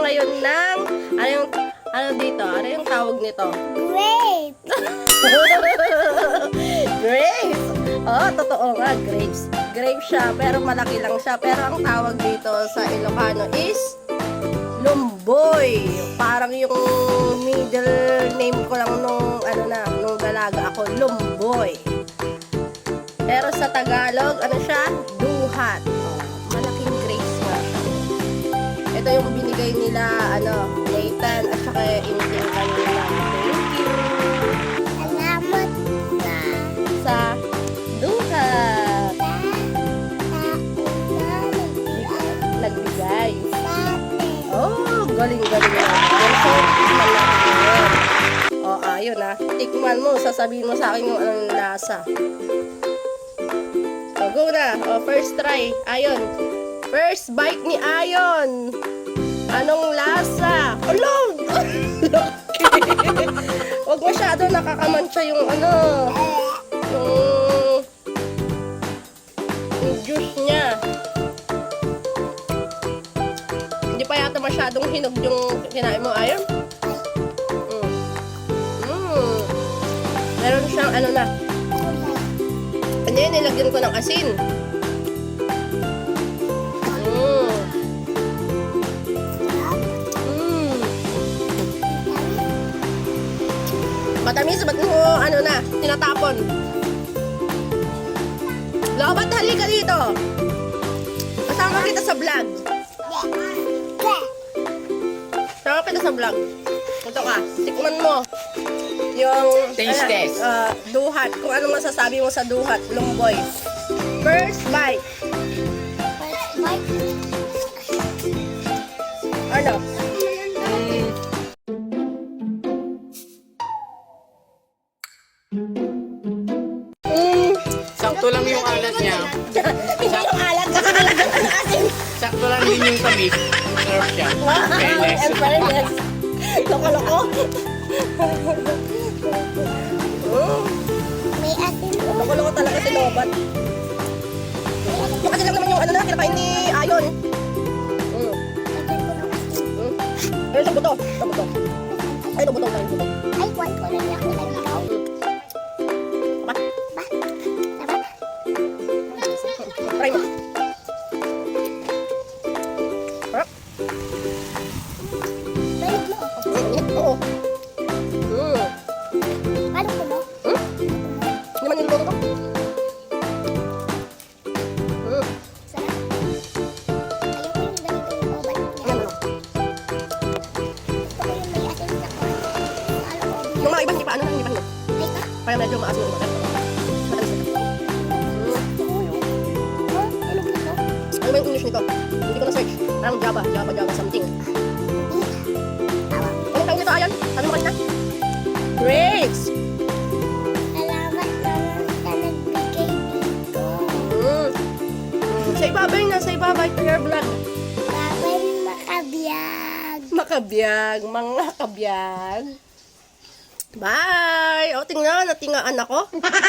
ngayon ng, ano dito? Ano yung tawag nito? Grape. Grapes! Oh, totoo nga, grapes. Grape siya, pero malaki lang siya. Pero ang tawag dito sa Ilocano is lumboy. Parang yung middle name ko lang nung, nung dalaga ako, lumboy. Pero sa Tagalog, ano siya? Duhat. Oh, malaking grapes nga siya. Ito yung binigay nila, Nathan, at saka inting kanila. Thank you. Salamat Sa duhat. Nagbigay. Oh, galing-galing na. So, tikman natin yun. Oh, ayun ah. Tikman mo, sasabihin mo sa akin yung anong lasa. So, go na. Oh, first try. Ayon. First bite ni Ayon. Anong lasa? Ulog! Huwag masyado nakakamansya yung yung juice niya. Hindi pa yata masyadong hinog yung kinain mo, Ayon. Meron siyang ano yun, nilagyan ko ng asin. Matamis, ba't mo, tinatapon? Lobat, halika dito. Kasama kita sa vlog. Kasama kita sa vlog. Ito ka, tikman mo. Yung Taste test. Duhat. Kung ano masasabi mo sa duhat, lumboy. First bite. Ano? Sakto lang yung alat niya. Hindi yung alat, nakakalat ng asin. Sakto lang din yung tamis. Sarap siya. Fairness. And fairness. Loko-loko. May asin po. Loko-loko talaga si Lobat. Yung kasi lang naman yung kinapain ni Ayon. Ayun, sa buto. Sa buto. Ay, sa buto. Ay, kwan ko na niya. Try mo. Harap. Balik mo ako. Oo. Paano ko no? Hindi man niluto to. Sarap. Ayoko yung ganito yung obat niya. Yan, Gusto ko yung may asin sa kwan. Ano ko? yung mga iba, hindi pa hindi pa. Ay, ka? Kaya medyo maasin yung iba. Matalis ito. Ano ko ito? Ano ba yung English nito? Hindi ko na-search. Parang Java something. Tawag. Anong tawag nito, Ayan? Sabi mo kanina? Grapes! Salamat naman sa nagbigay dito. Sa ibabay na, sa ibabay. Prayer vlog. Babay makabiyag. Makabiyag, mga kabiyag. Bye! O, tingnan, natingaan ako. Bye!